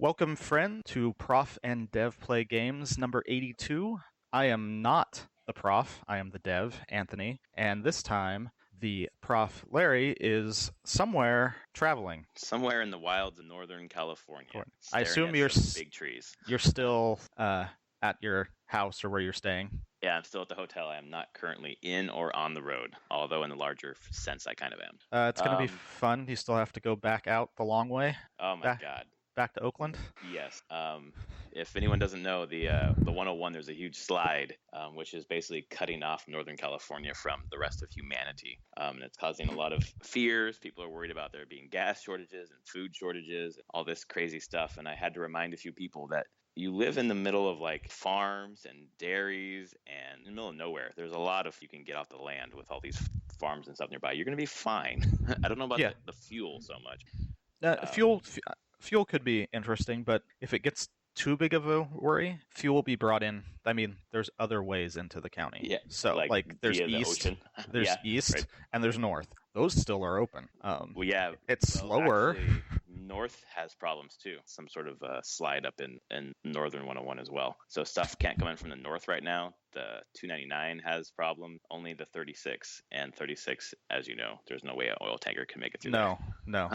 Welcome, friend, to Prof and Dev Play Games number 82. I am not the prof, I am the dev, Anthony, and this time the prof, Larry, is somewhere traveling. Somewhere in the wilds of Northern California. I assume you're big trees. You're still at your house or where you're staying. Yeah, I'm still at the hotel. I am not currently in or on the road, although in the larger sense, I kind of am. It's going to be fun. You still have to go back out the long way. Oh my God. Back to Oakland? Yes. If anyone doesn't know, the 101, there's a huge slide, which is basically cutting off Northern California from the rest of humanity. And it's causing a lot of fears. People are worried about there being gas shortages and food shortages and all this crazy stuff. And I had to remind a few people that you live in the middle of like farms and dairies and in the middle of nowhere. There's a lot of, you can get off the land with all these farms and stuff nearby. You're going to be fine. I don't know about the fuel so much. Fuel could be interesting, but if it gets too big of a worry, fuel will be brought in. I mean, there's other ways into the county. Yeah. So like there's east, east, and there's north. Those still are open. It's slower. Actually, north has problems too. Some sort of slide up in northern 101 as well. So stuff can't come in from the north right now. The 299 has problem. Only the 36 and 36, as you know, there's no way an oil tanker can make it through. No.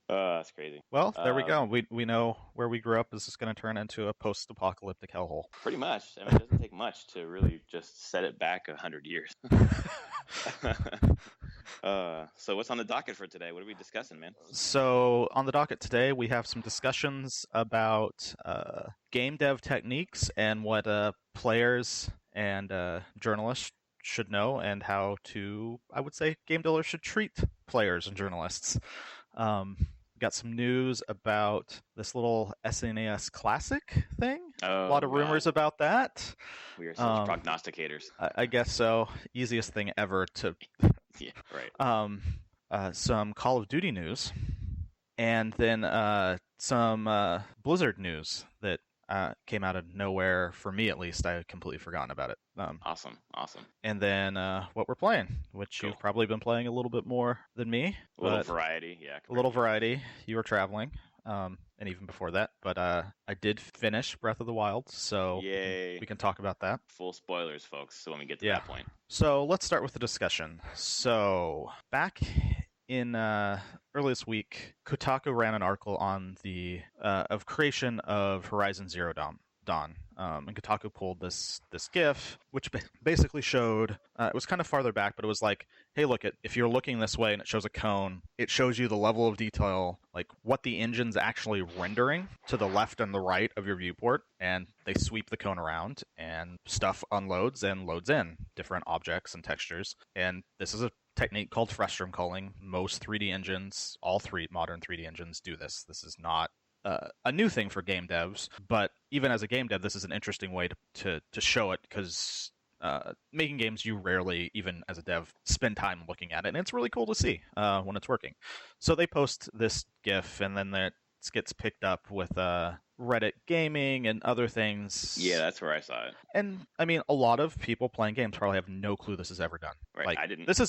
That's crazy. Well, there we go. We know where we grew up is just going to turn into a post-apocalyptic hellhole. Pretty much. I mean, it doesn't take much to really just set it back 100 years. So what's on the docket for today? What are we discussing, man? So on the docket today, we have some discussions about game dev techniques and what players and journalists should know, and how to, I would say, game developers should treat players and journalists. Got some news about this little SNES Classic thing. A lot of rumors about that. We are such prognosticators. I guess so. Easiest thing ever to... Yeah, right. Some Call of Duty news. And then some Blizzard news that came out of nowhere, for me at least. I had completely forgotten about it. Awesome. And then what we're playing, which You've probably been playing a little bit more than me. A little variety, yeah. A little variety. You were traveling, and even before that. But I did finish Breath of the Wild, so Yay. We can talk about that. Full spoilers, folks, so when we get to that point. So let's start with the discussion. So back in early this week, Kotaku ran an article on the of creation of Horizon Zero Dawn. And Kotaku pulled this GIF, which basically showed, it was kind of farther back, but it was like, hey, look, if you're looking this way and it shows a cone, it shows you the level of detail, like what the engine's actually rendering to the left and the right of your viewport, and they sweep the cone around, and stuff unloads and loads in different objects and textures. And this is a technique called frustum culling. Most 3D engines, all three modern 3D engines do this. This is not a new thing for game devs, but even as a game dev, this is an interesting way to show it, because making games, you rarely, even as a dev, spend time looking at it, and it's really cool to see when it's working. So they post this GIF, and then it gets picked up with Reddit Gaming and other things. Yeah, that's where I saw it. And I mean, a lot of people playing games probably have no clue this is ever done. Right, like, I didn't. This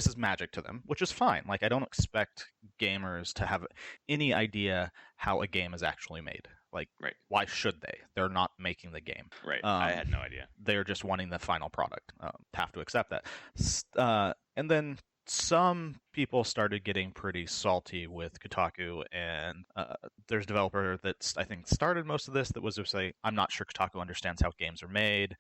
is magic to them, which is fine. Like, I don't expect gamers to have any idea how a game is actually made. Like, right. Why should they? They're not making the game. Right. I had no idea. They're just wanting the final product. Have to accept that. And then some people started getting pretty salty with Kotaku, and there's a developer that I think started most of this that was just say, I'm not sure Kotaku understands how games are made.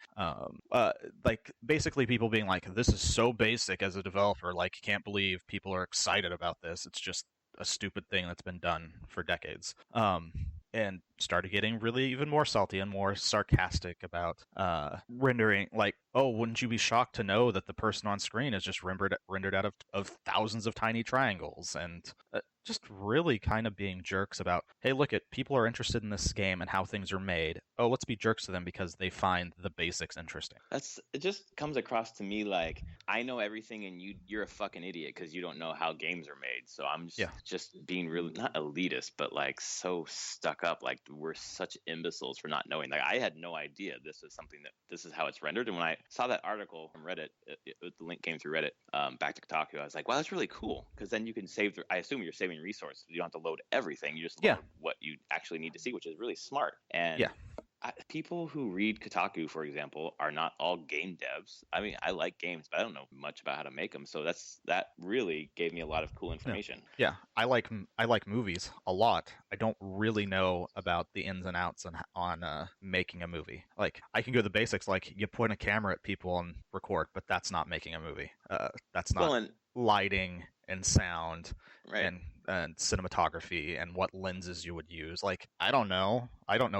Like, basically people being like, this is so basic as a developer, like, can't believe people are excited about this. It's just a stupid thing that's been done for decades. And started getting really even more salty and more sarcastic about rendering, like, oh, wouldn't you be shocked to know that the person on screen is just rendered out of thousands of tiny triangles, and just really kind of being jerks about, hey, look, people are interested in this game and how things are made. Oh, let's be jerks to them because they find the basics interesting. It just comes across to me like, I know everything and you're a fucking idiot because you don't know how games are made. So I'm just being really, not elitist, but like so stuck up. Like, we're such imbeciles for not knowing. Like, I had no idea this is how it's rendered. And when saw that article from Reddit, the link came through Reddit, back to Kotaku. I was like, wow, that's really cool, because then you can save. I assume you're saving resources. You don't have to load everything. You just Yeah. load what you actually need to see, which is really smart. And Yeah. People who read Kotaku, for example, are not all game devs. I mean, I like games, but I don't know much about how to make them. So that really gave me a lot of cool information. Yeah, I like movies a lot. I don't really know about the ins and outs on making a movie. Like, I can go the basics, like you point a camera at people and record, but that's not making a movie. That's not lighting and sound right. and cinematography and what lenses you would use. Like, I don't know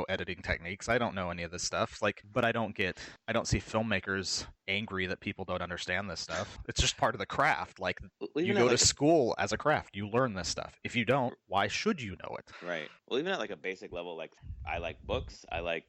editing techniques. I don't know any of this stuff. Like, but I don't see filmmakers angry that people don't understand this stuff. It's just part of the craft. Like, you go to school as a craft, you learn this stuff. If you don't, why should you know it? Right. Well, even at like a basic level, like I like books. I like,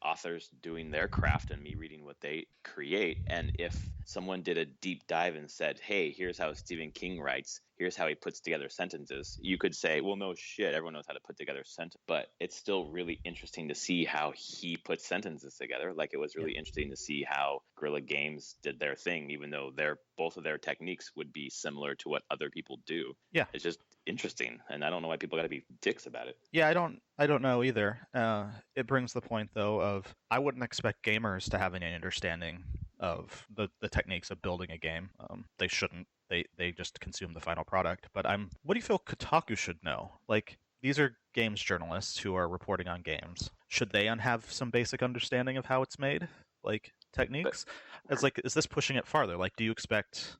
authors doing their craft and me reading what they create. And if someone did a deep dive and said, hey, here's how Stephen King writes, here's how he puts together sentences, you could say, well, no shit, everyone knows how to put together sentence. But it's still really interesting to see how he puts sentences together. Like, it was really interesting to see how Guerrilla Games did their thing, even though both of their techniques would be similar to what other people do. Yeah. It's just interesting, and I don't know why people got to be dicks about it. Yeah, I don't know either. It brings the point, though, of I wouldn't expect gamers to have any understanding of the techniques of building a game. They shouldn't. They just consume the final product. But what do you feel Kotaku should know? Like, these are games journalists who are reporting on games. Should they have some basic understanding of how it's made? Like, techniques? Is this pushing it farther? Like, do you expect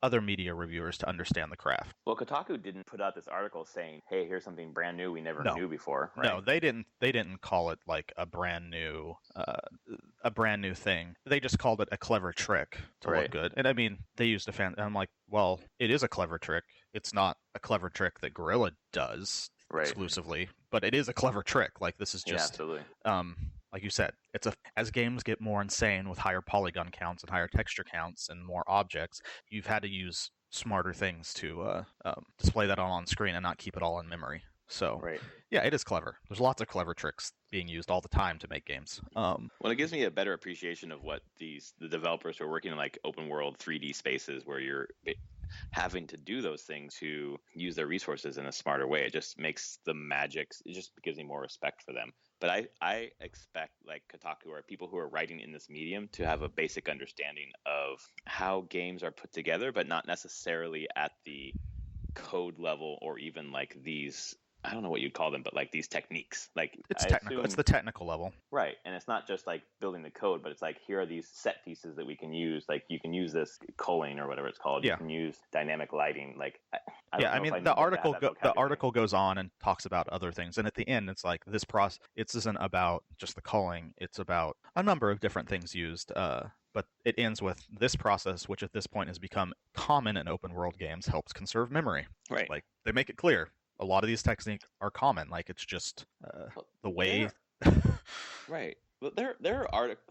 other media reviewers to understand the craft? Well, Kotaku didn't put out this article saying, hey, here's something brand new we never knew before, right? No, they didn't call it like a brand new thing. They just called it a clever trick to look good. And I mean, they used I'm like, well, it is a clever trick. It's not a clever trick that Guerrilla does exclusively, but it is a clever trick. Like, this is just absolutely. Like you said, as games get more insane with higher polygon counts and higher texture counts and more objects, you've had to use smarter things to display that all on screen and not keep it all in memory. So, yeah, it is clever. There's lots of clever tricks being used all the time to make games. Well, it gives me a better appreciation of what the developers who are working in like open world 3D spaces where you're having to do those things to use their resources in a smarter way. It just makes the magic. It just gives me more respect for them. But I expect, like, Kotaku or people who are writing in this medium to have a basic understanding of how games are put together, but not necessarily at the code level or even like these, I don't know what you'd call them, but like these techniques. Like, it's technical. It's the technical level. Right. And it's not just like building the code, but it's like, here are these set pieces that we can use. Like, you can use this culling or whatever it's called. You can use dynamic lighting. Like, I mean, the article goes on and talks about other things. And at the end, it's like, this isn't about just the culling. It's about a number of different things used. But it ends with this process, which at this point has become common in open world games, helps conserve memory. Right. Like, they make it clear. A lot of these techniques are common. Like, it's just the way. Right. But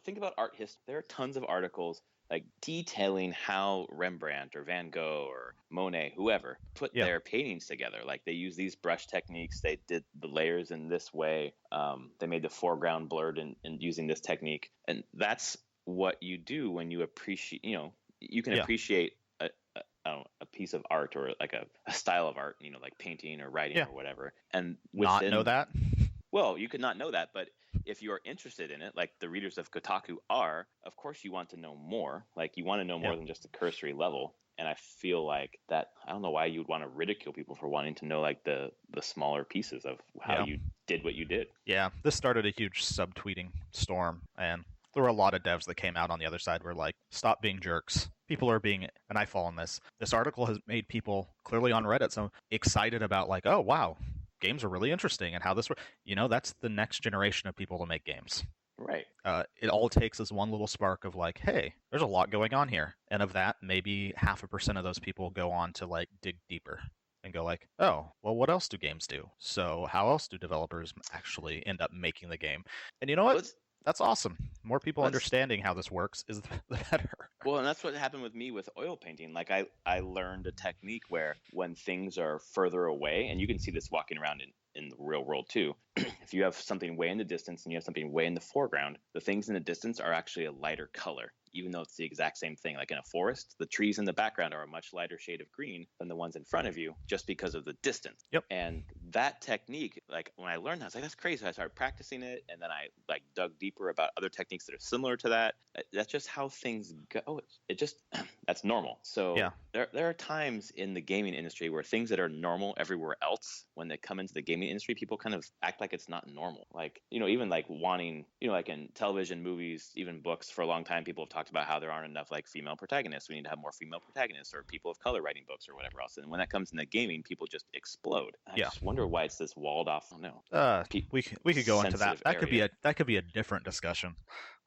think about art history. There are tons of articles like detailing how Rembrandt or Van Gogh or Monet, whoever, put their paintings together. Like, they use these brush techniques. They did the layers in this way. They made the foreground blurred in using this technique. And that's what you do when you appreciate. You can appreciate a piece of art or like a style of art, like painting or writing or whatever. And not know that? Well, you could not know that, but if you are interested in it, like the readers of Kotaku are, of course you want to know more. Like, you want to know more than just the cursory level. And I feel like that, I don't know why you would want to ridicule people for wanting to know like the smaller pieces of how you did what you did. Yeah, this started a huge subtweeting storm, and there were a lot of devs that came out on the other side were like, stop being jerks. People are being, and I fall in this. This article has made people clearly on Reddit so excited about like, oh, wow, games are really interesting and how this works. That's the next generation of people to make games. Right. It all takes is one little spark of like, hey, there's a lot going on here. And of that, maybe 0.5% of those people go on to like dig deeper and go like, oh, well, what else do games do? So how else do developers actually end up making the game? And you know what? That's awesome. More people Let's understanding how this works is the better. Well, and that's what happened with me with oil painting. Like I learned a technique where when things are further away, and you can see this walking around in the real world too. If you have something way in the distance and you have something way in the foreground, the things in the distance are actually a lighter color, even though it's the exact same thing. Like in a forest, the trees in the background are a much lighter shade of green than the ones in front of you, just because of the distance. Yep. And that technique, like when I learned that, I was like, that's crazy. So I started practicing it, and then I like dug deeper about other techniques that are similar to that. That's just how things go. It just that's normal. So Yeah. there are times in the gaming industry where things that are normal everywhere else, when they come into the gaming industry, people kind of act like it's not normal. Like, even like wanting, like in television, movies, even books, for a long time, people have talked about how there aren't enough like female protagonists. We need to have more female protagonists, or people of color writing books, or whatever else. And when that comes into gaming, people just explode. I just wonder why it's this walled off. I don't know. We could go into that. That could be a different discussion.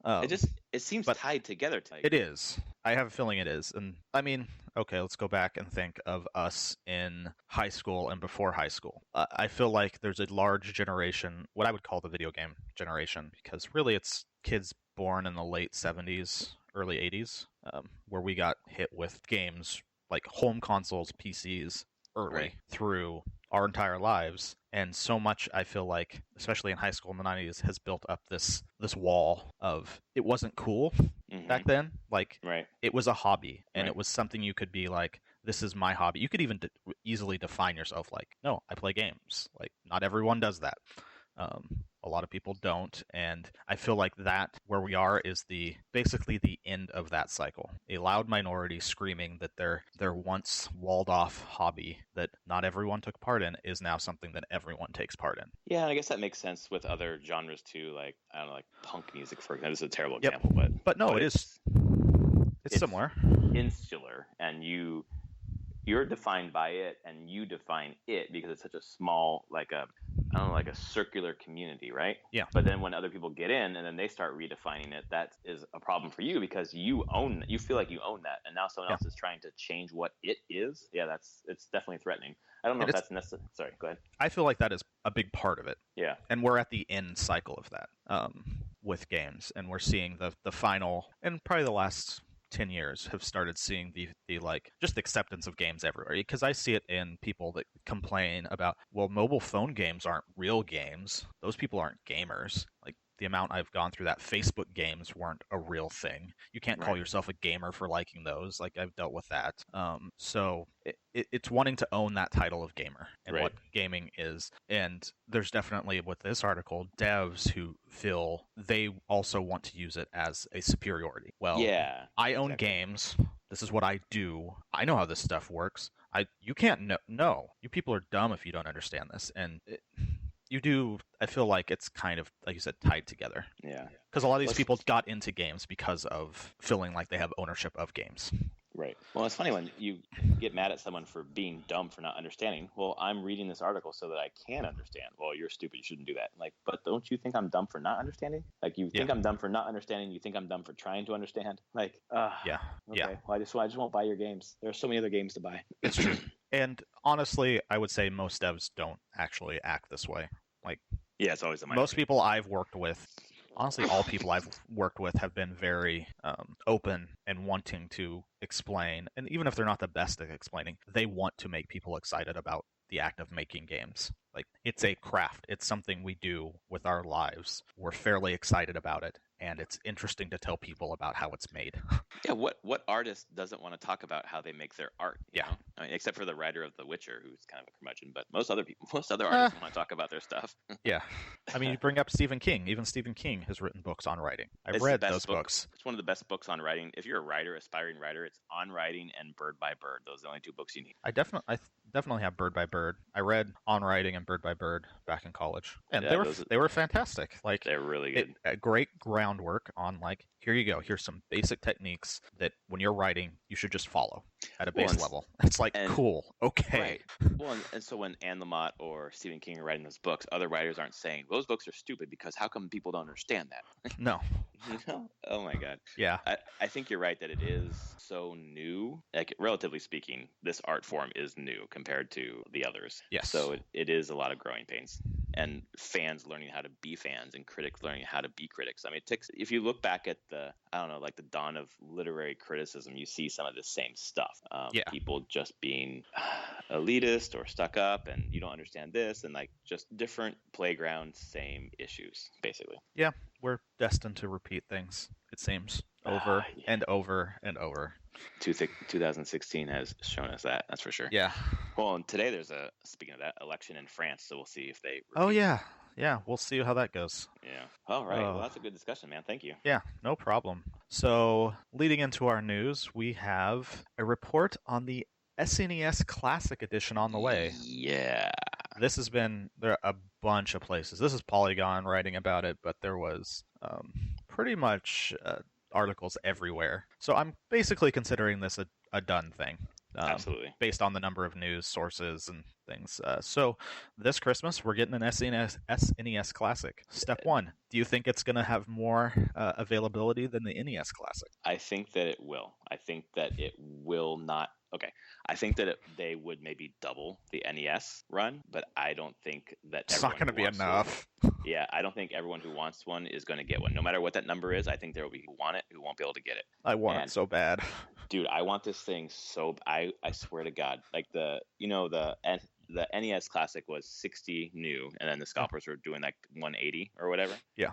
It seems tied together. It is. I have a feeling it is. And I mean, okay, let's go back and think of us in high school and before high school. I feel like there's a large generation, what I would call the video game generation, because really it's kids born in the late 70s, early 80s, where we got hit with games like home consoles, PCs early through our entire lives. And so much, I feel like, especially in high school in the 90s, has built up this wall of it wasn't cool back then. Like, it was a hobby, and it was something you could be like, this is my hobby. You could even easily define yourself like, no, I play games. Like, not everyone does that. A lot of people don't, and I feel like that where we are is basically the end of that cycle. A loud minority screaming that their once walled off hobby that not everyone took part in is now something that everyone takes part in. Yeah, and I guess that makes sense with other genres too, like I don't know, like punk music, for example. This is a terrible example, but it's similar. Insular, and you're defined by it, and you define it because it's such a small, like a circular community, right? Yeah. But then when other people get in and then they start redefining it, that is a problem for you because you feel like you own that, and now someone else is trying to change what it is. Yeah, it's definitely threatening. I don't know if that's necessary. Sorry, go ahead. I feel like that is a big part of it. Yeah. And we're at the end cycle of that with games, and we're seeing the final, and probably the last 10 years have started seeing the like just acceptance of games everywhere, because I see it in people that complain about, well, mobile phone games aren't real games, those people aren't gamers. Like, the amount I've gone through that Facebook games weren't a real thing. You can't call yourself a gamer for liking those. Like, I've dealt with that. So it's wanting to own that title of gamer and what gaming is. And there's definitely, with this article, devs who feel they also want to use it as a superiority. Well, I own games. This is what I do. I know how this stuff works. You can't know. No, you people are dumb if you don't understand this. And you do. I feel like it's kind of, like you said, tied together. Yeah. Because a lot of these people got into games because of feeling like they have ownership of games. Right. Well, it's funny when you get mad at someone for being dumb for not understanding. Well, I'm reading this article so that I can understand. Well, you're stupid. You shouldn't do that. Like, but don't you think I'm dumb for not understanding? Like, you think I'm dumb for not understanding. You think I'm dumb for trying to understand. Like, okay. Well, I just won't buy your games. There are so many other games to buy. It's true. And honestly, I would say most devs don't actually act this way. Like, yeah, it's always most people I've worked with. Honestly, all people I've worked with have been very open and wanting to explain. And even if they're not the best at explaining, they want to make people excited about the act of making games. Like, it's a craft. It's something we do with our lives. We're fairly excited about it, and it's interesting to tell people about how it's made. Yeah, what artist doesn't want to talk about how they make their art? You know? I mean, except for the writer of The Witcher, who's kind of a curmudgeon, but most other artists want to talk about their stuff. Yeah. I mean, you bring up Stephen King. Even Stephen King has written books on writing. I've read those books. It's one of the best books on writing. If you're a writer, aspiring writer, it's On Writing and Bird by Bird. Those are the only two books you need. I definitely have Bird by Bird. I read On Writing and Bird by Bird back in college, and they were fantastic. Like, they're really good. A great groundwork on, like, here you go. Here's some basic techniques that when you're writing, you should just follow at a base level. It's like, cool, okay. Right. Well, and so when Anne Lamott or Stephen King are writing those books, other writers aren't saying those books are stupid because how come people don't understand that? No. You know? Oh my God. Yeah. I think you're right that it is so new. Like, relatively speaking, this art form is new compared to the others. Yes. So it is a lot of growing pains. and fans learning how to be fans and critics learning how to be critics. I mean, it takes, if you look back at the, I don't know, like the dawn of literary criticism, you see some of the same stuff. Yeah. People just being elitist or stuck up, and you don't understand this, and like just different playground, same issues, basically. Yeah, we're destined to repeat things, it seems, over and over and over. 2016 has shown us that, that's for sure. Yeah. Well, and today there's a, speaking of that, election in France, so we'll see if they repeat. Oh, yeah. Yeah, we'll see how that goes. Yeah. All right. Well, that's a good discussion, man. Thank you. Yeah, no problem. So, leading into our news, we have a report on the SNES Classic Edition on the way. Yeah. This has been there a bunch of places. This is Polygon writing about it, but there was pretty much articles everywhere. So I'm basically considering this a done thing. Absolutely. Based on the number of news sources and things. So this Christmas, we're getting an SNES Classic. Step 1, do you think it's going to have more availability than the NES Classic? I think that it will. I think that it will not. Okay. I think that they would maybe double the NES run, but I don't think that it's not going to be enough. Yeah, I don't think everyone who wants one is going to get one. No matter what that number is, I think there will be who want it, who won't be able to get it. I want it so bad. Dude, I want this thing so I swear to God. Like the NES Classic was 60 new, and then the scalpers were doing like 180 or whatever. Yeah.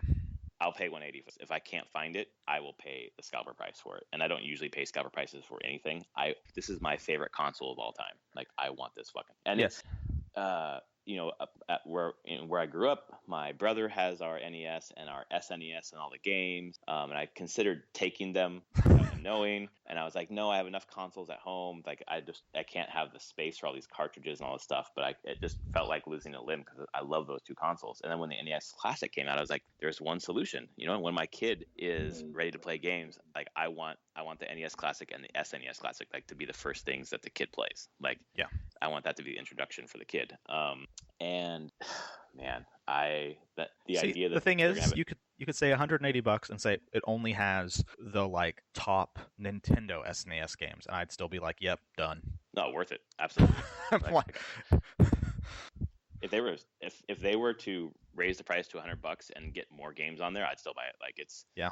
I'll pay 180. If I can't find it, I will pay the scalper price for it. And I don't usually pay scalper prices for anything. This is my favorite console of all time. Like, I want this fucking. And yes. At where I grew up, my brother has our NES and our SNES and all the games. And I considered taking them without him knowing. And I was like, no, I have enough consoles at home. Like, I can't have the space for all these cartridges and all this stuff. But it just felt like losing a limb because I love those two consoles. And then when the NES Classic came out, I was like, there's one solution. When my kid is ready to play games, like I want the NES Classic and the SNES Classic like to be the first things that the kid plays. Like, yeah. I want that to be the introduction for the kid. And man, idea that the thing is, you could say $180 and say it only has the like top Nintendo SNES games, and I'd still be like, yep, done. No, worth it, absolutely. like, if they were to raise the price to $100 and get more games on there, I'd still buy it. Like it's yeah.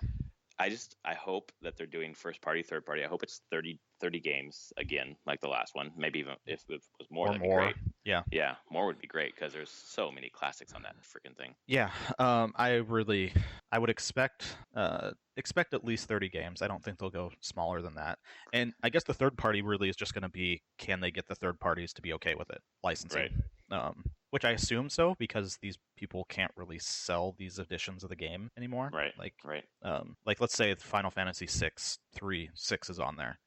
I hope that they're doing first party, third party. I hope it's 30 games again, like the last one. Maybe even if it was more, that'd be great. Yeah. Yeah, more would be great because there's so many classics on that freaking thing. Yeah. I would expect at least 30 games. I don't think they'll go smaller than that. And I guess the third party really is just going to be, can they get the third parties to be okay with it? Licensing. Right. Which I assume so, because these people can't really sell these editions of the game anymore. Right. Like let's say Final Fantasy 6 is on there.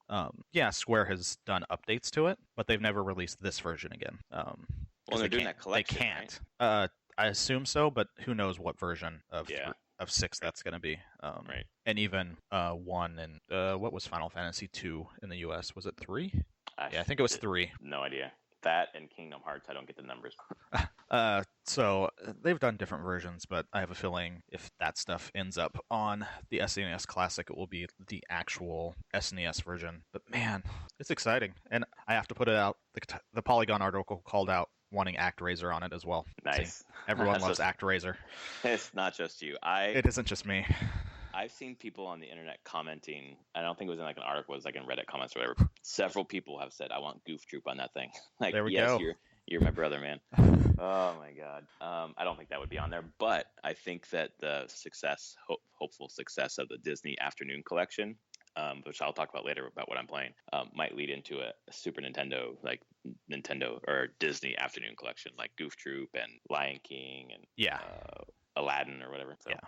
Yeah, Square has done updates to it, but they've never released this version again. Well, they're doing that collection. They can't. Right? I assume so, but who knows what version of 6 that's going to be. Right. And even 1 and what was Final Fantasy 2 in the US? Was it 3? I think it was 3. No idea. That and Kingdom Hearts, I don't get the numbers. So they've done different versions, but I have a feeling if that stuff ends up on the SNES Classic, it will be the actual SNES version. But man, it's exciting, and I have to put it out. The Polygon article called out wanting ActRaiser on it as well. Nice. See, everyone loves ActRaiser. It's not just you. It isn't just me. I've seen people on the internet commenting. I don't think it was in like an article, it was like in Reddit comments or whatever. Several people have said, I want Goof Troop on that thing. Like, there we yes, go. You're my brother, man. Oh my God. I don't think that would be on there, but I think that the hopeful success of the Disney Afternoon Collection, which I'll talk about later about what I'm playing, might lead into a Super Nintendo, like Nintendo or Disney Afternoon Collection, like Goof Troop and Lion King and Aladdin or whatever. So. Yeah.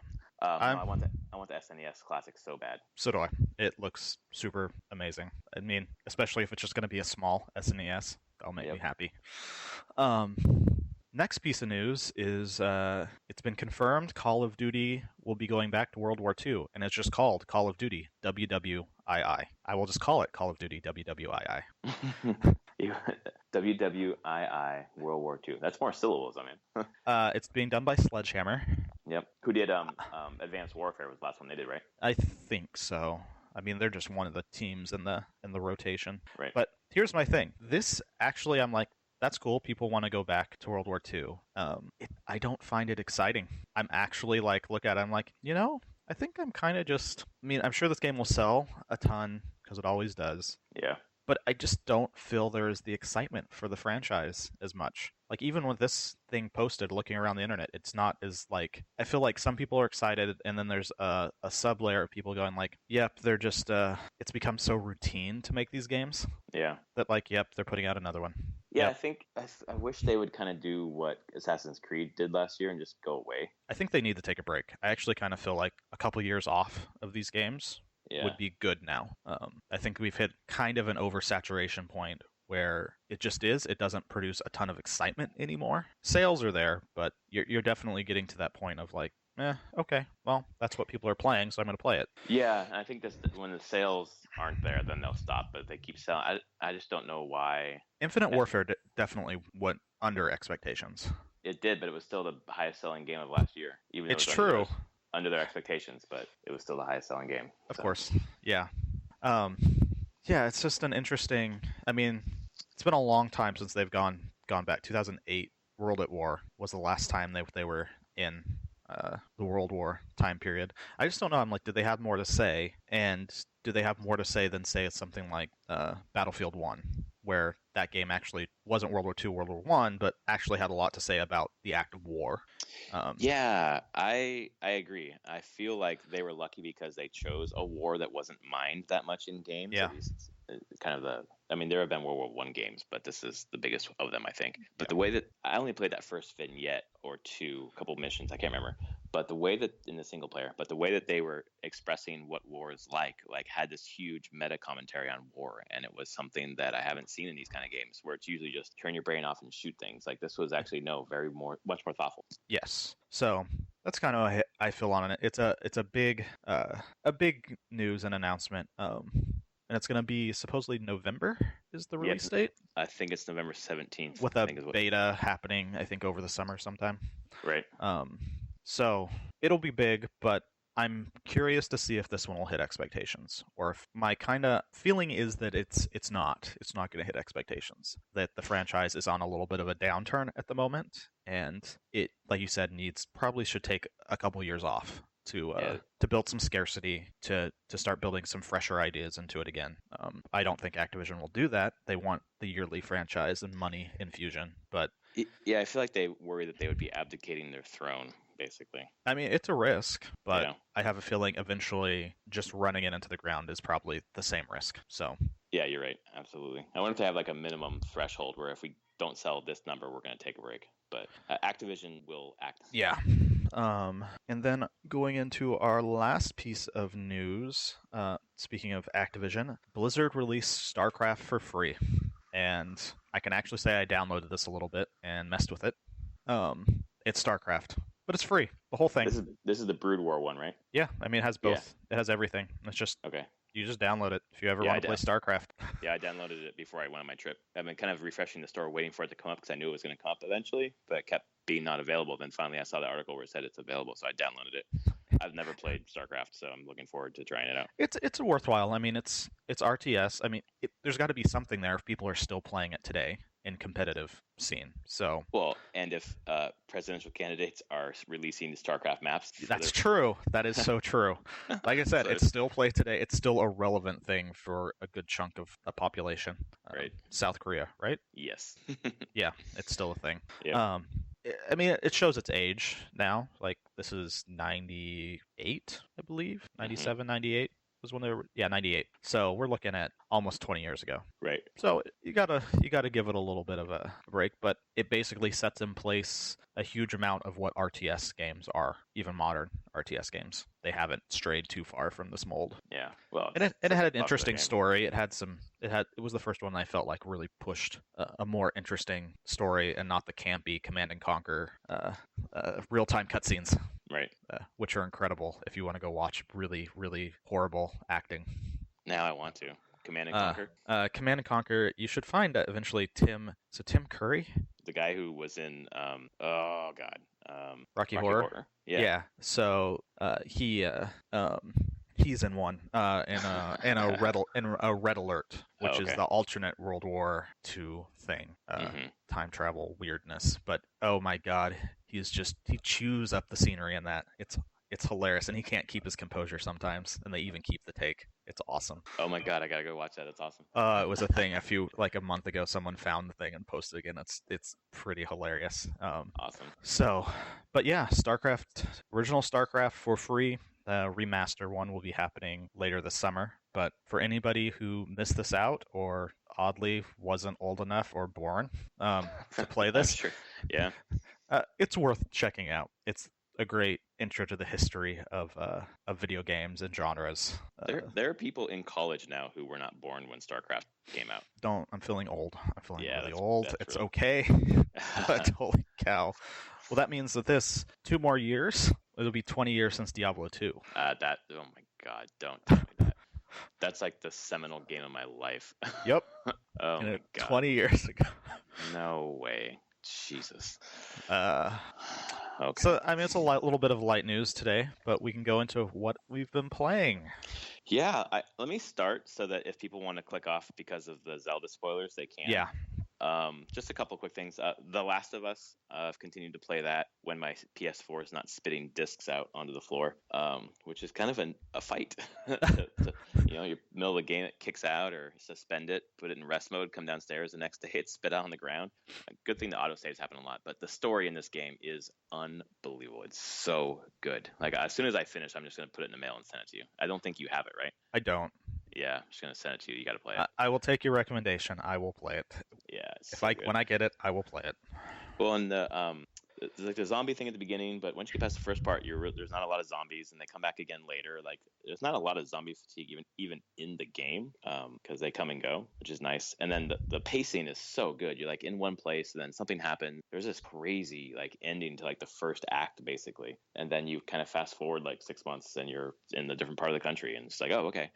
I want the SNES Classic so bad. So do I. It looks super amazing. I mean, especially if it's just going to be a small SNES, that'll make me happy. Next piece of news is it's been confirmed Call of Duty will be going back to World War II, and it's just called Call of Duty WWII. I will just call it Call of Duty WWII. WWII World War II. That's more syllables, I mean. It's being done by Sledgehammer. Yep. Who did Advanced Warfare was the last one they did, right? I think so. I mean, they're just one of the teams in the rotation. Right. But here's my thing. This actually, I'm like, that's cool. People want to go back to World War II. I don't find it exciting. I'm actually like, look at it, I'm like, I think I'm kind of just. I mean, I'm sure this game will sell a ton because it always does. Yeah. But I just don't feel there's the excitement for the franchise as much. Like even with this thing posted, looking around the internet, it's not as like I feel like some people are excited, and then there's a sub layer of people going like, "Yep, they're just it's become so routine to make these games Yeah. that like, yep, they're putting out another one." Yeah, I Yep, think I wish they would kind of do what Assassin's Creed did last year and just go away. I think they need to take a break. I actually kind of feel like a couple years off of these games Yeah. would be good now. I think we've hit kind of an oversaturation point where it just is. It doesn't produce a ton of excitement anymore. Sales are there, but you're definitely getting to that point of like, okay, well, that's what people are playing, so I'm going to play it. Yeah, and I think that's when the sales aren't there, then they'll stop. But they keep selling. I just don't know why. Infinite Warfare definitely went under expectations. It did, but it was still the highest selling game of last year, even though It's it was true. under their expectations. But it was still the highest selling game. Of So. course, yeah. Um, yeah, it's just an interesting. I mean, it's been a long time since they've gone back. 2008, World at War was the last time they were in the World War time period. I just don't know. I'm like, did they have more to say? And do they have more to say than say something like Battlefield 1, where that game actually wasn't World War II, World War One, but actually had a lot to say about the act of war. Yeah, I agree. I feel like they were lucky because they chose a war that wasn't mined that much in games. Yeah. At least it's kind of the. I mean, there have been World War One games, but this is the biggest of them, I think. But the way that I only played that first vignette or two, a couple missions, I can't remember. But the way that in the single player, but the way that they were expressing what war is like had this huge meta commentary on war, and it was something that I haven't seen in these kind of games, where it's usually just turn your brain off and shoot things. Like this was actually much more thoughtful. Yes. So that's kind of how I feel on it. It's a big news and announcement. And it's going to be supposedly November is the release date. I think it's November 17th. With a beta happening, I think over the summer sometime. Right. So it'll be big, but I'm curious to see if this one will hit expectations, or if my kind of feeling is that it's not going to hit expectations. That the franchise is on a little bit of a downturn at the moment, and it, like you said, probably should take a couple years off to build some scarcity, to start building some fresher ideas into it again. I don't think Activision will do that. They want the yearly franchise and money infusion, but yeah, I feel like they worry that they would be abdicating their throne, basically. I mean, it's a risk, but I have a feeling eventually just running it into the ground is probably the same risk. So yeah, you're right. Absolutely. I wonder if they have like a minimum threshold where if we don't sell this number, we're going to take a break. But Activision will act. Yeah. And then going into our last piece of news, speaking of Activision, Blizzard released Starcraft for free. And I can actually say I downloaded this a little bit and messed with it. It's Starcraft, but it's free. The whole thing. This is the Brood War one, right? Yeah, I mean it has both. Yeah. It has everything. It's just okay. You just download it if you ever want to play Starcraft. Yeah, I downloaded it before I went on my trip. I've been kind of refreshing the store, waiting for it to come up because I knew it was going to come up eventually, but it kept being not available. Then finally I saw the article where it said it's available, so I downloaded it. I've never played Starcraft, so I'm looking forward to trying it out. It's worthwhile. I mean, it's RTS. I mean, there's got to be something there if people are still playing it today in competitive scene. So and if presidential candidates are releasing the Starcraft maps, that's true. That is so true. Like I said, so it's still played today. It's still a relevant thing for a good chunk of the population. Right. South Korea, right? Yes. Yeah, it's still a thing. Yeah. I mean, it shows its age now. Like, this is 98, I believe. 97, 98 was when they were... Yeah, 98. So we're looking at almost 20 years ago. Right. So you gotta give it a little bit of a break, but it basically sets in place a huge amount of what RTS games are, even modern RTS games. They haven't strayed too far from this mold. Yeah. Well, it had an interesting story. It was the first one I felt like really pushed a more interesting story and not the campy Command and Conquer real-time cutscenes. Right. Which are incredible if you want to go watch really, really horrible acting. Now I want to. Command and Conquer? Command and Conquer, you should find eventually Tim Curry? The guy who was in, Rocky Horror? Yeah. So he He's in one, in a Red Alert, Oh, which is okay. the alternate World War II thing, Hmm. time travel weirdness. But oh my god, he chews up the scenery in that. It's hilarious, and he can't keep his composure sometimes, and they even keep the take. It's awesome. Oh my God, I gotta go watch that. That's awesome. It was a thing a month ago. Someone found the thing and posted it again. It's pretty hilarious. Awesome. So, but yeah, StarCraft, original StarCraft for free. The remaster one will be happening later this summer. But for anybody who missed this out or oddly wasn't old enough or born to play I'm this, sure. Yeah. it's worth checking out. It's a great intro to the history of video games and genres. There are people in college now who were not born when StarCraft came out. I'm feeling old. I'm feeling Yeah, really old. that's It's really. okay. But holy cow. Well, that means that this 2 more years, it'll be 20 years since Diablo 2. That. Oh my God! Don't tell me that. That's like the seminal game of my life. Yep. Oh And my God! 20 years ago. No way. Jesus. Uh, Okay. so, I mean, it's a little bit of light news today, but we can go into what we've been playing. Yeah. Let me start so that if people want to click off because of the Zelda spoilers, they can. Yeah. Just a couple quick things. The Last of Us, I've continued to play that when my PS4 is not spitting discs out onto the floor, which is kind of a fight. You're middle of the game, it kicks out or suspend it, put it in rest mode, come downstairs, the next day it spit out on the ground. A good thing the autosaves happen a lot, but the story in this game is unbelievable. It's so good. Like as soon as I finish, I'm just gonna put it in the mail and send it to you. I don't think you have it, right? I don't. Yeah, I'm just gonna send it to you. You got to play it. I will take your recommendation. I will play it. Yeah, it's so good. When I get it, I will play it. Well, and there's like the zombie thing at the beginning, but once you get past the first part, there's not a lot of zombies, and they come back again later. Like there's not a lot of zombie fatigue even in the game, because they come and go, which is nice. And then the pacing is so good. You're like in one place, and then something happens. There's this crazy like ending to like the first act basically, and then you kind of fast forward like 6 months, and you're in a different part of the country, and it's like, oh, okay,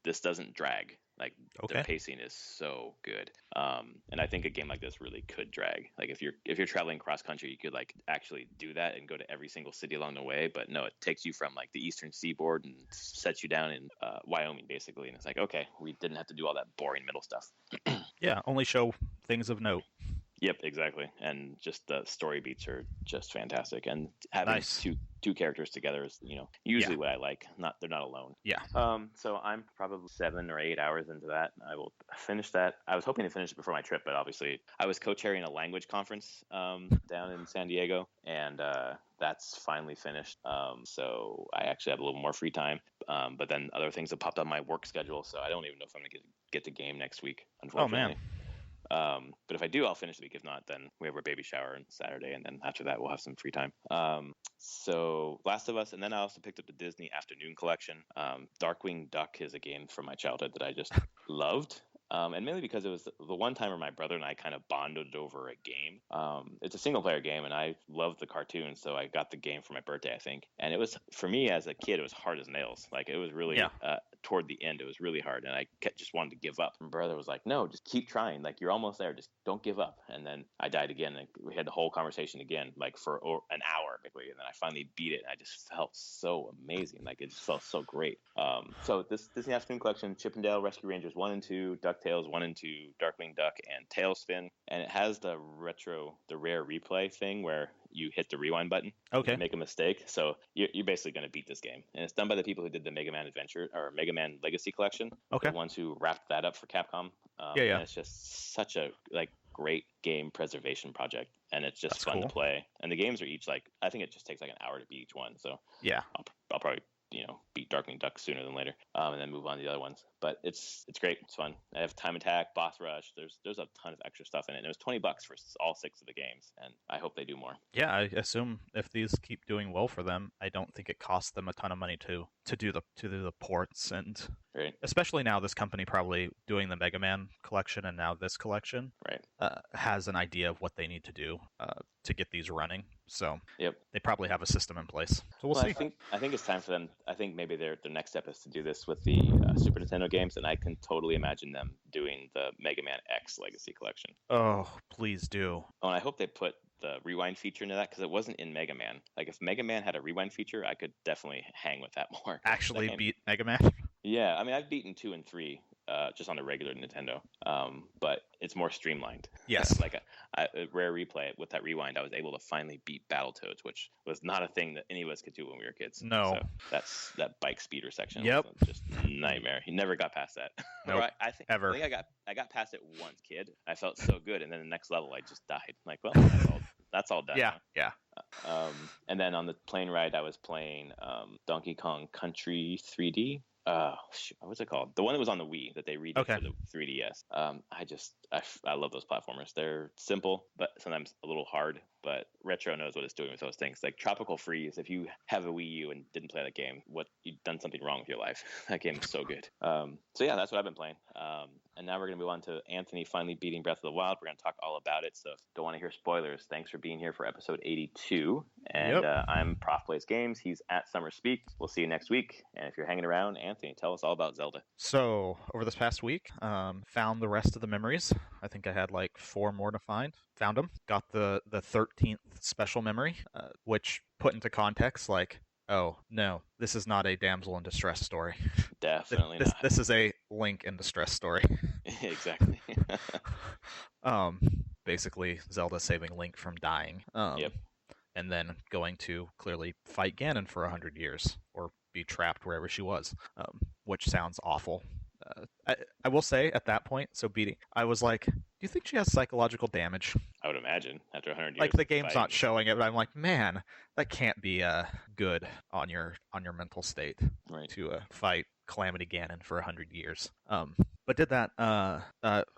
this doesn't drag. Like Okay. the pacing is so good, and I think a game like this really could drag. Like if you're traveling cross country, you could like actually do that and go to every single city along the way. But no, it takes you from like the eastern seaboard and sets you down in Wyoming basically, and it's like, okay, we didn't have to do all that boring middle stuff. Yeah, only show things of note. Yep, exactly. And just the story beats are just fantastic. And having Nice. two characters together is, usually what I like. They're not alone. Yeah. So I'm probably 7 or 8 hours into that. I will finish that. I was hoping to finish it before my trip, but obviously I was co-chairing a language conference down in San Diego, and that's finally finished. So I actually have a little more free time. But then other things have popped on my work schedule, so I don't even know if I'm gonna get the game next week, unfortunately. Oh man. But if I do, I'll finish the week. If not, then we have our baby shower on Saturday, and then after that, we'll have some free time. So Last of Us, and then I also picked up the Disney Afternoon Collection. Darkwing Duck is a game from my childhood that I just loved. And mainly because it was the one time where my brother and I kind of bonded over a game. It's a single player game, and I loved the cartoon, so I got the game for my birthday, I think. And it was, for me as a kid, it was hard as nails. Like it was really, toward the end, it was really hard, and I just wanted to give up. My brother was like, no, just keep trying. Like you're almost there. Just don't give up. And then I died again, and we had the whole conversation again, like for an hour, basically. And then I finally beat it, and I just felt so amazing. Like it just felt so great. So this Disney Afternoon Collection, Chippendale Rescue Rangers 1 and 2, DuckTales 1 and 2, Darkwing Duck, and Tailspin. And it has the rare replay thing where you hit the rewind button. Okay. Make a mistake. So you're basically going to beat this game. And it's done by the people who did the Mega Man Adventure or Mega Man Legacy Collection. Okay. The ones who wrapped that up for Capcom. Yeah. And it's just such a great game preservation project. And it's just That's fun cool. to play. And the games are each I think it just takes like an hour to beat each one. So yeah, I'll probably beat Darkwing Duck sooner than later, and then move on to the other ones. But it's great. It's fun. I have Time Attack, Boss Rush. There's a ton of extra stuff in it. And it was $20 for all 6 of the games, and I hope they do more. Yeah, I assume if these keep doing well for them, I don't think it costs them a ton of money to do the ports, and Right. especially now this company probably doing the Mega Man collection and now this collection Right. has an idea of what they need to do to get these running. So Yep. they probably have a system in place. So we'll see. I think it's time for them. I think maybe their next step is to do this with the Super Nintendo games, and I can totally imagine them doing the Mega Man X Legacy Collection. Oh, please do. Oh, and I hope they put the rewind feature into that because it wasn't in Mega Man. Like if Mega Man had a rewind feature, I could definitely hang with that more. Actually That game, beat Mega Man. yeah, I mean I've beaten 2 and 3 just on a regular Nintendo, but it's more streamlined. Yes. Like a rare replay with that rewind, I was able to finally beat Battletoads, which was not a thing that any of us could do when we were kids. No. So that's that bike speeder section. Yep. Was just a nightmare. He never got past that. Nope. I think Ever. I got past it once, kid. I felt so good, and then the next level, I just died. Like, well, that's all done. Yeah. Now. Yeah. And then on the plane ride, I was playing Donkey Kong Country 3D. What's it called? The one that was on the Wii that they redid for the 3DS. I love those platformers. They're simple, but sometimes a little hard. But Retro knows what it's doing with those things. Like Tropical Freeze, if you have a Wii U and didn't play that game, you've done something wrong with your life. That game is so good. So yeah, that's what I've been playing. And now we're gonna move on to Anthony finally beating Breath of the Wild. We're gonna talk all about it. So if you don't want to hear spoilers, thanks for being here for episode 82. And I'm Prof Plays Games. He's at Summer Speak. We'll see you next week. And if you're hanging around, Anthony, tell us all about Zelda. So over this past week, found the rest of the memories. I think I had like 4 more to find. Found them. Got the 13th special memory, which put into context, like, oh no, this is not a damsel in distress story. Definitely not. This is a Link in distress story. Exactly. Basically, Zelda saving Link from dying. Yep. And then going to clearly fight Ganon for 100 years, or be trapped wherever she was, which sounds awful. I will say at that point, I was like, do you think she has psychological damage? I would imagine after 100 years. Like the game's not showing it, but I'm like, man, that can't be good on your mental state, right, to fight Calamity Ganon for 100 years. But did that,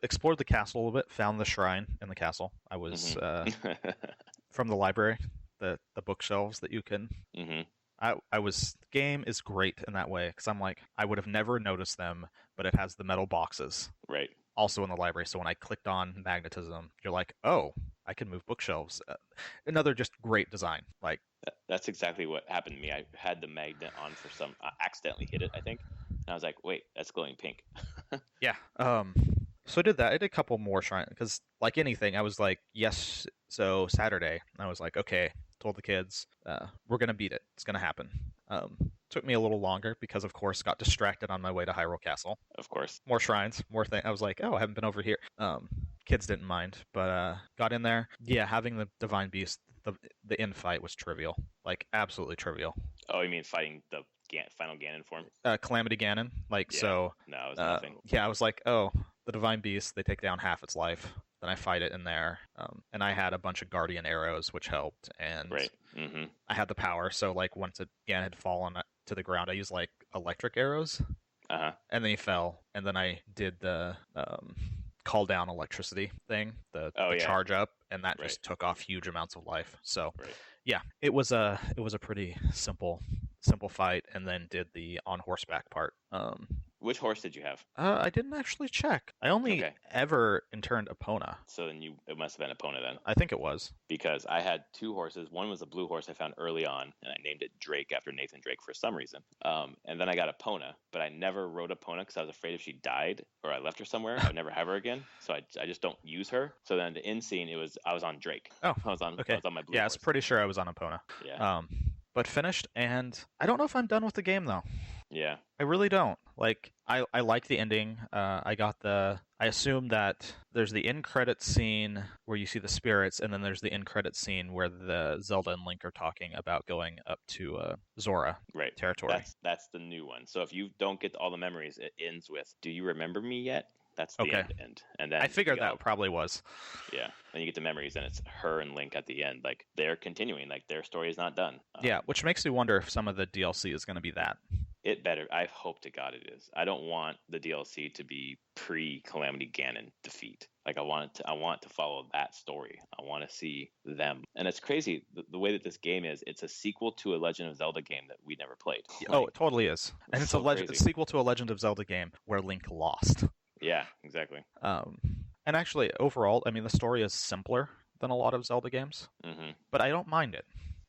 explored the castle a little bit, found the shrine in the castle. I was from the library, the bookshelves that you can. Mm-hmm. The game is great in that way, because I'm like, I would have never noticed them, but it has the metal boxes. Right. Also in the library, so when I clicked on magnetism, you're like, oh, I can move bookshelves. Another just great design. Like that's exactly what happened to me. I had the magnet on for I accidentally hit it, I think, and I was like, wait, that's glowing pink. Yeah. So I did that. I did a couple more shrines, because like anything, I was like, yes. So Saturday, I was like, okay, told the kids, we're going to beat it. It's going to happen. Took me a little longer because, of course, got distracted on my way to Hyrule Castle. Of course. More shrines, more things. I was like, oh, I haven't been over here. Kids didn't mind, but got in there. Yeah, having the Divine Beast, the infight was trivial. Like, absolutely trivial. Oh, you mean fighting the final Ganon form? Calamity Ganon. Like, yeah. So... No, it was nothing. Yeah, I was like, oh, the Divine Beast, they take down half its life. Then I fight it in there, and I had a bunch of Guardian arrows, which helped, and right. Mm-hmm. I had the power, so like once it again had fallen to the ground, I used like electric arrows, and then he fell, and then I did the call down electricity thing, the charge up, and that just took off huge amounts of life. So yeah, it was a pretty simple fight, and then did the on horseback part. Which horse did you have? I didn't actually check. I only ever interned Epona. So then it must have been Epona then. I think it was. Because I had 2 horses. One was a blue horse I found early on, and I named it Drake after Nathan Drake for some reason. And then I got Epona, but I never rode Epona because I was afraid if she died or I left her somewhere, I'd never have her again. So I just don't use her. So then the end scene, I was on Drake. Oh, I was on my blue horse. horse. I was pretty sure I was on Epona. Yeah. But finished, and I don't know if I'm done with the game though. Yeah. I really don't. Like, I like the ending. I assume that there's the end credits scene where you see the spirits, and then there's the end credits scene where the Zelda and Link are talking about going up to Zora territory. That's the new one. So if you don't get all the memories, it ends with, "Do you remember me yet?" That's the end. And then I figured that probably was. Yeah. Then you get the memories, and it's her and Link at the end. Like, they're continuing. Like, their story is not done. Yeah, which makes me wonder if some of the DLC is going to be that. It better. I hope to God it is. I don't want the DLC to be pre-Calamity Ganon defeat. Like, I want to follow that story. I want to see them. And it's crazy the way that this game is. It's a sequel to a Legend of Zelda game that we never played. Oh, it totally is. And it's a sequel to a Legend of Zelda game where Link lost. Yeah, exactly. And actually, overall, I mean, the story is simpler than a lot of Zelda games, but I don't mind it.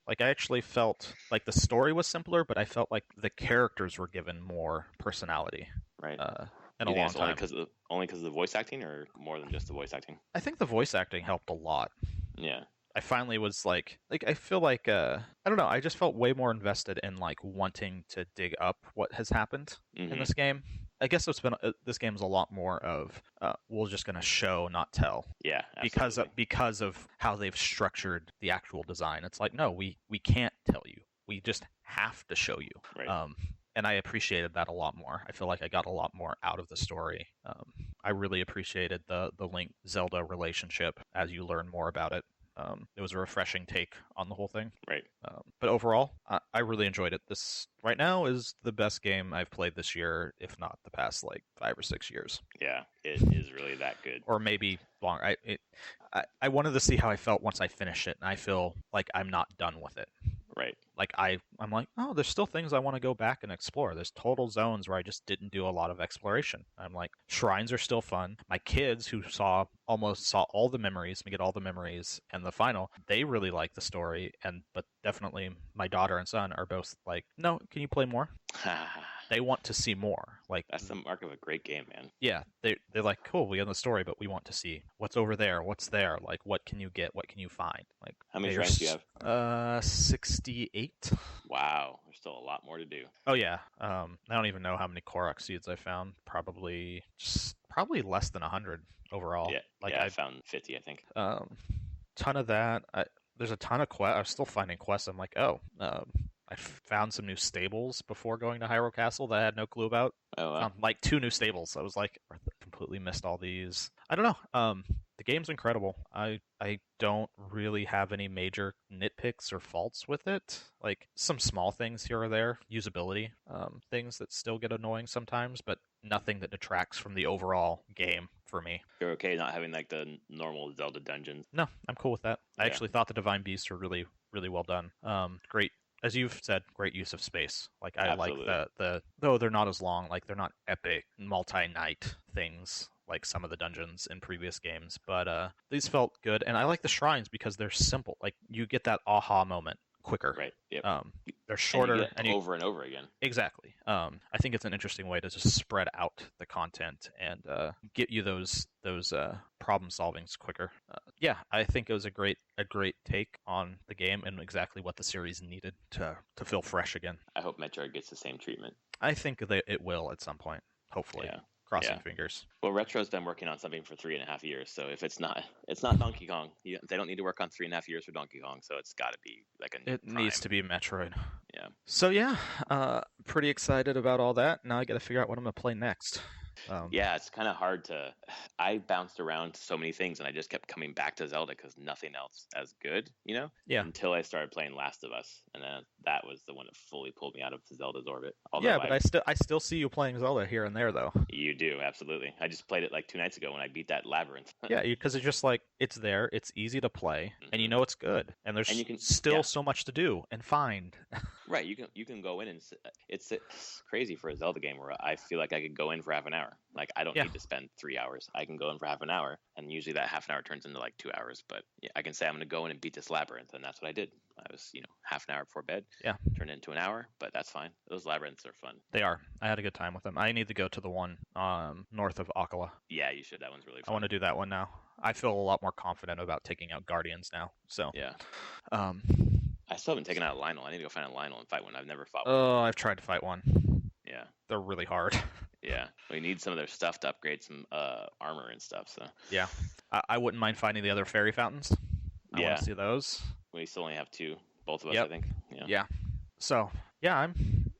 Like, I actually felt like the story was simpler, but I felt like the characters were given more personality. Right. In a long time. Only because of the voice acting, or more than just the voice acting? I think the voice acting helped a lot. Yeah. I finally was like I feel like I don't know, I just felt way more invested in like wanting to dig up what has happened in this game. I guess this game's a lot more of we're just gonna show, not tell, Yeah, absolutely. because of how they've structured the actual design. It's like, no, we can't tell you. We just have to show you. Right. And I appreciated that a lot more. I feel like I got a lot more out of the story. I really appreciated the Link Zelda relationship as you learn more about it. It was a refreshing take on the whole thing. Right. But overall, I really enjoyed it. This right now is the best game I've played this year, if not the past like 5 or 6 years. Yeah, it is really that good. Or maybe longer. I wanted to see how I felt once I finish it, and I feel like I'm not done with it. Right. Like I'm like, oh, there's still things I want to go back and explore. There's total zones where I just didn't do a lot of exploration. I'm like, shrines are still fun. My kids who almost saw all the memories, get all the memories, and the final, they really like the story. But definitely my daughter and son are both like, no, can you play more? They want to see more. Like that's the mark of a great game, man. Yeah, they're like, cool, we get the story, but we want to see what's over there, what's there, like what can you get, what can you find. Like how many shrines do you have? 68. Wow, there's still a lot more to do. Oh yeah. I don't even know how many Korok seeds I found. Probably less than 100 overall. Yeah, like I found 50, I think. Ton of that. There's a ton of quests. I'm still finding quests. I'm like, oh, I found some new stables before going to Hyrule Castle that I had no clue about. Oh, wow. Found like 2 new stables. I was like, I completely missed all these. I don't know. The game's incredible. I don't really have any major nitpicks or faults with it. Like some small things here or there, usability, things that still get annoying sometimes, but nothing that detracts from the overall game for me. You're okay not having like the normal Zelda dungeons? No, I'm cool with that. Yeah. I actually thought the Divine Beasts were really, really well done. Great. As you've said, great use of space. Like I Absolutely. like though they're not as long, like they're not epic multi-night things like some of the dungeons in previous games, but these felt good, and I like the shrines because they're simple. Like you get that aha moment quicker. Right. Yep. They're shorter and over and over again. Exactly. I think it's an interesting way to just spread out the content and get you those problem solvings quicker. Yeah, I think it was a great take on the game and exactly what the series needed to feel fresh again. I hope Metroid gets the same treatment. I think that it will at some point, hopefully. Yeah. Crossing fingers. Well, Retro's been working on something for 3.5 years, so if it's not Donkey Kong. They don't need to work on 3.5 years for Donkey Kong, so it's got to be like a new It needs to be Metroid. Yeah. So yeah, pretty excited about all that. Now I got to figure out what I'm gonna play next. Yeah, it's kind of hard to. I bounced around to so many things, and I just kept coming back to Zelda because nothing else as good, Yeah. Until I started playing Last of Us, and then that was the one that fully pulled me out of Zelda's orbit. Although but I still see you playing Zelda here and there, though. You do, absolutely. I just played it like 2 nights ago when I beat that labyrinth. Yeah, because it's just like it's there, it's easy to play, and you know it's good, and there's still so much to do and find. Right, you can go in and it's crazy for a Zelda game where I feel like I could go in for half an hour. Like I don't need to spend 3 hours. I can go in for half an hour, and usually that half an hour turns into like 2 hours. But yeah, I can say I'm going to go in and beat this labyrinth, and that's what I did. I was half an hour before bed. Yeah, turned it into an hour, but that's fine. Those labyrinths are fun. They are. I had a good time with them. I need to go to the one north of Akala. Yeah, you should. That one's really fun. I want to do that one now. I feel a lot more confident about taking out Guardians now. So yeah. I still haven't taken out Lionel. I need to go find a Lionel and fight one. I've never fought one. Oh, I've tried to fight one. Yeah. They're really hard. Yeah. We need some of their stuff to upgrade some armor and stuff. So. Yeah. I wouldn't mind finding the other fairy fountains. I want to see those. We still only have 2. Both of us, I think. Yeah. So, yeah,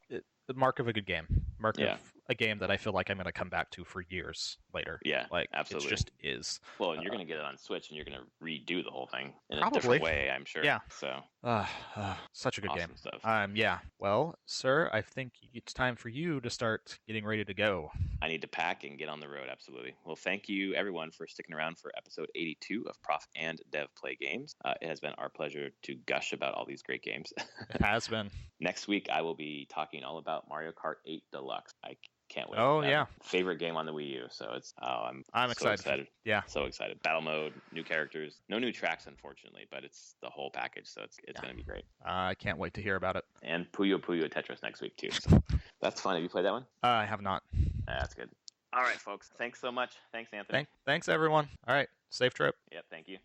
the mark of a good game. Mark of a game that I feel like I'm going to come back to for years later. Yeah, like absolutely. It just is. Well, and you're going to get it on Switch, and you're going to redo the whole thing in a different way, I'm sure. Yeah. So. Such a good game. Stuff. Yeah. Well, sir, I think it's time for you to start getting ready to go. I need to pack and get on the road. Absolutely. Well, thank you everyone for sticking around for episode 82 of Prof and Dev Play Games. It has been our pleasure to gush about all these great games. It has been. Next week, I will be talking all about Mario Kart 8 Deluxe. I can't wait. Oh, yeah. Favorite game on the Wii U. So I'm so excited. Yeah. So excited. Battle mode, new characters, no new tracks, unfortunately, but it's the whole package. So it's going to be great. I can't wait to hear about it. And Puyo Puyo Tetris next week, too. So that's fun. Have you played that one? I have not. That's good. All right, folks. Thanks so much. Thanks, Anthony. Thanks, everyone. All right. Safe trip. Yep. Thank you.